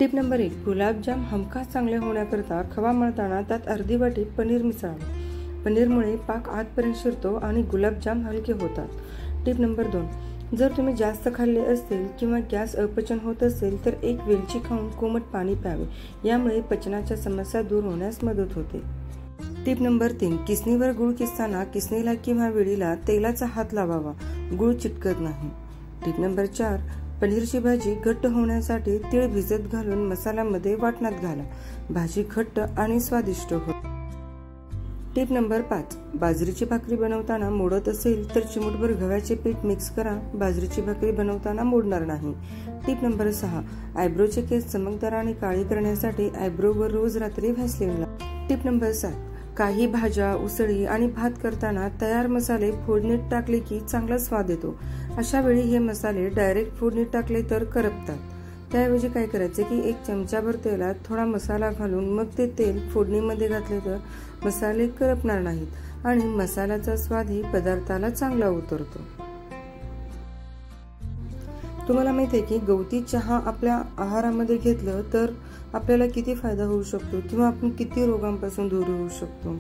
Tip number 1, गुलाबजाम हमखास चांगले होण्याकरता खवा मळताना त्यात अर्धी वाटी पनीर मिसळावे. पनीरमुळे पाक आतपर्यंत शिरतो आणि गुलाबजाम हलके होतात. टिप नंबर 2, जर तुम्ही जास्त खाल्ले असतील किंवा गॅस अपचन होत असेल तर एक वेलची खाऊन कोमट पाणी प्यावे. यामुळे पचनाच्या समस्या दूर होण्यास मदत होते. टिप नंबर 3, किसणीवर गूळ किसताना किसणीला किंवा विळीला तेलाचा हात लावावा, गूळ चिटकत नाही. टिप नंबर 4, पनीरची भाजी घट्ट होण्यासाठी तीळ भिजत घालून मसाल्यामध्ये वाटणात घाला. भाजी घट्ट आणि स्वादिष्ट होते. टिप नंबर 5, बाजरीची भाकरी बनवताना मोडत असेल तर चिमूटभर गव्हाचे पीठ मिक्स करा. बाजरीची भाकरी बनवताना मोडणार नाही. टिप नंबर 6, आयब्रोचे केस चमकदार आणि काळे करण्यासाठी आयब्रोवर रोज रात्री व्हॅसलीन लावा. टिप नंबर 7, काही भाज्या, उसळी आणि भात करताना तयार मसाले फोडणीत टाकले की चांगला स्वाद येतो. अशा वेळी हे मसाले डायरेक्ट फोडणीत टाकले तर करपतात. त्याऐवजी काय करायचे की 1 चमचाभर तेलात थोडा मसाला घालून मग ते तेल फोडणीमध्ये घातले तर मसाले करपणार नाहीत आणि मसाल्याचा स्वादही पदार्थाला चांगला उतरतो. तुम्हाला माहिती आहे की गवती चहा आपल्या आहारामध्ये घेतलं तर आपल्याला किती फायदा होऊ शकतो किंवा आपण किती रोगांपासून दूर होऊ शकतो.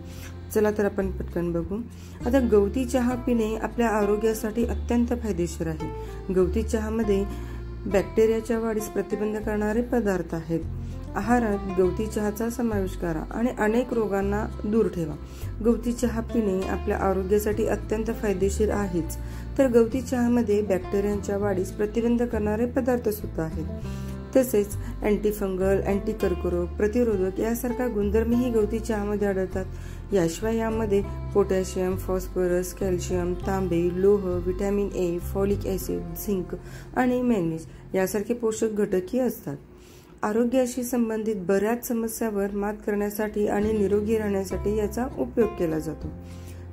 चला तर आपण पटकन बघू. आता गवती चहा पिणे आपल्या आरोग्यासाठी अत्यंत फायदेशीर आहे. गवती चहामध्ये बॅक्टेरियाच्या वाढीस प्रतिबंध करणारे पदार्थ आहेत. आहारात गवती चहाचा समावेश करा आणि अनेक रोगांना दूर ठेवा. गवती चहा पिणे आपल्या आरोग्यासाठी अत्यंत फायदेशीर आहेच, तर गवती चहामध्ये बॅक्टेरियांच्या वाढीस प्रतिबंध करणारे पदार्थ सुद्धा आहेत. तसेच अँटीफंगल, अँटी कर्करोग, प्रतिरोधक यासारख्या गुणधर्मही गवती चहामध्ये आढळतात. याशिवाय यामध्ये पोटॅशियम, फॉस्फरस, कॅल्शियम, तांबे, लोह, vitamin A, folic acid, zinc आणि मॅग्नीज यासारखे पोषक घटकही असतात. आरोग्याशी संबंधित बऱ्याच समस्यांवर मात करण्यासाठी आणि निरोगी राहण्यासाठी याचा उपयोग केला जातो.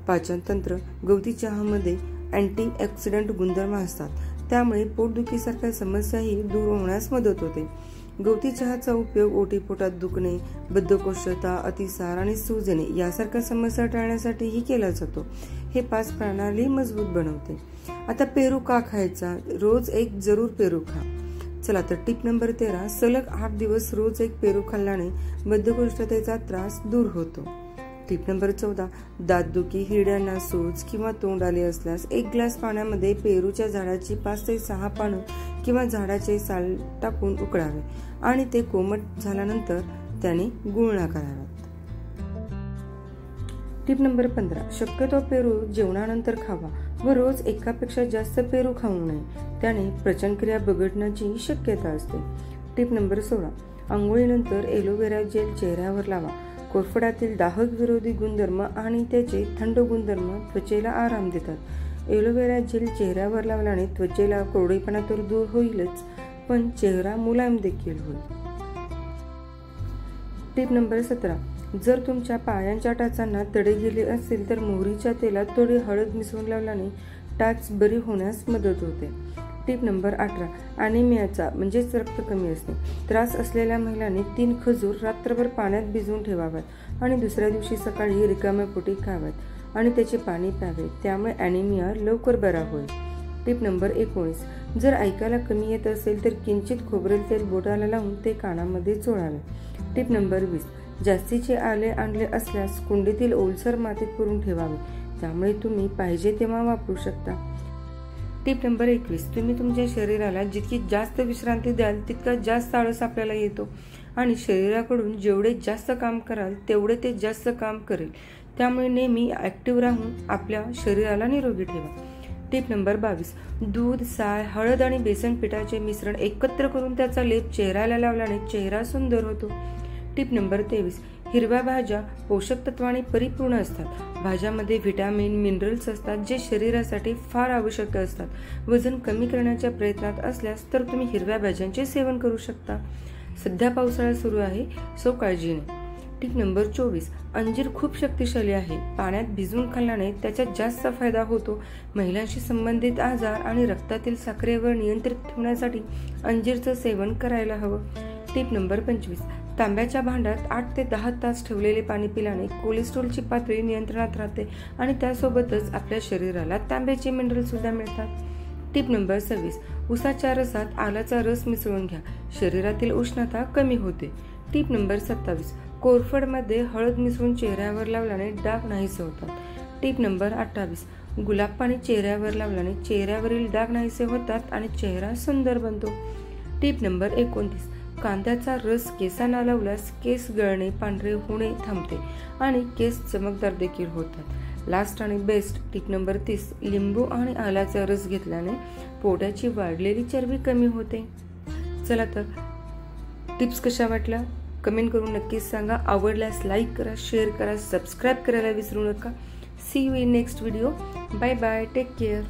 पाचन तंत्र, गवती चहामध्ये अँटी ऑक्सिडंट गुणधर्म असतात, त्यामुळे पोटदुखीसारख्या समस्याही दूर होण्यास मदत होते. गवती चहाचा उपयोग ओटीपोटात दुखणे, बद्धकोष्ठता, अतिसार आणि सूज येणे यासारख्या समस्या टाळण्यासाठीही केला जातो. हे 5 प्रणाली मजबूत बनवते. आता पेरू का खायचा? रोज एक जरूर पेरू खा. चला तर टिप नंबर 13, सलग 8 दिवस रोज एक पेरू खाल्ल्याने बद्धकोष्ठतेचा त्रास दूर होतो. टिप नंबर 14, दातदुखी, हिरड्यांना सूज किंवा तोंड आले असल्यास 1 ग्लास पाण्यामध्ये पेरूच्या झाडाची 5 ते 6 पानं किंवा झाडाचे साल टाकून उकळावे आणि ते कोमट झाल्यानंतर त्याने गुळण्या कराव्यात. टिप नंबर 15, शक्यतो पेरू जेवणानंतर खावा व रोज एकापेक्षा जास्त पेरू खाऊ नये, त्याने पचनक्रिया बिघडण्याची शक्यता असते. टिप नंबर 16, आंघोळीनंतर एलोवेरा जेल चेहऱ्यावर लावा. कोरफडातील दाहक विरोधी गुणधर्म आणि त्याचे थंड गुणधर्म त्वचेला आराम देतात. एलोवेरा जेल चेहऱ्यावर लावल्याने त्वचेला कोरडेपणा तर दूर होईलच, पण चेहरा मुलायम देखील होईल. टिप नंबर 17, जर तुमच्या पायांच्या टाचांना तडे गेले असतील तर मोहरीच्या तेलात थोडी हळद मिसळून लावल्याने टाच बरी होण्यास मदत होते. टिप नंबर 18, ॲनिमियाचा म्हणजेच रक्त कमी असणे त्रास असलेल्या महिलांनी 3 खजूर रात्रभर पाण्यात भिजवून ठेवाव्यात आणि दुसऱ्या दिवशी सकाळी रिकाम्या पोटी खाव्यात आणि त्याचे पाणी प्यावे. त्यामुळे ॲनिमिया लवकर बरा होईल. टिप नंबर 19, जर ऐकायला कमी येत असेल तर किंचित खोबरेल तेल बोटाला लावून ते कानामध्ये चोळावे. टिप नंबर 20, जास्तीचे आले आणले असल्यास कुंडीतील ओलसर मातीत पुरून ठेवावे, त्यामुळे तुम्ही पाहिजे तेव्हा वापरू शकता. टिप नंबर 21, तुम्ही तुमच्या शरीराला जितकी जास्त विश्रांती द्याल तितका जास्त आळस आपल्याला येतो आणि शरीराकडून जेवढे जास्त काम कराल तेवढे ते जास्त काम करेल. त्यामुळे नेहमी ॲक्टिव्ह राहून आपल्या शरीराला निरोगी ठेवा. टिप नंबर 22, दूध, साय, हळद आणि बेसन पिठाचे मिश्रण एकत्र करून त्याचा लेप चेहऱ्याला लावल्याने चेहरा सुंदर होतो. टिप नंबर 23, हिरव्या भाज्या पोषक तत्वाने परिपूर्ण असतात. भाज्यामध्ये व्हिटॅमिन, मिनरल्स असतात जे शरीरासाठी फार आवश्यक असतात. वजन कमी करण्याच्या प्रयत्नात असल्यास तर तुम्ही हिरव्या भाज्यांचे सेवन करू शकता. सध्या पावसाळा सुरू आहे, सो काळजीने. टिप नंबर 24, अंजीर खूप शक्तिशाली आहे. पाण्यात भिजवून खाल्ल्याने त्याचा जास्त फायदा होतो. महिलांशी संबंधित आजार आणि रक्तातील साखरेवर नियंत्रित ठेवण्यासाठी अंजीरचं सेवन करायला हवं. टिप नंबर 25, तांब्याच्या भांड्यात 8 ते 10 तास ठेवलेले पाणी पिल्याने कोलेस्ट्रॉलची पातळी नियंत्रणात राहते आणि त्यासोबतच आपल्या शरीराला तांब्याचे मिनरल सुद्धा मिळतात. टिप नंबर 26, उसाच्या रसात आल्याचा रस मिसळून घ्या. शरीरातील उष्णता कमी होते. Tip number 27. कोरफडमध्ये हळद मिसळून चेहऱ्यावर लावल्याने डाग नाहीसे होतात. Tip number 28. गुलाब पाणी चेहऱ्यावर लावल्याने चेहऱ्यावरील डाग नाहीसे होतात आणि चेहरा सुंदर बनतो. Tip number 29. कांद्याचा रस केसांना लावल्यास केस गळणे, पांढरे होणे थांबते आणि केस चमकदार देखील होतात. लास्ट आणि बेस्ट टिप नंबर 30. लिंबू आणि आल्याचा रस घेतल्याने पोटाची वाढलेली चरबी कमी होते. चला तर टिप्स कशा वाटल्या कमेंट करून नक्कीच सांगा. आवडल्यास लाईक करा, शेअर करा, सबस्क्राईब करायला विसरू नका. See you in next video. Bye bye. Take care.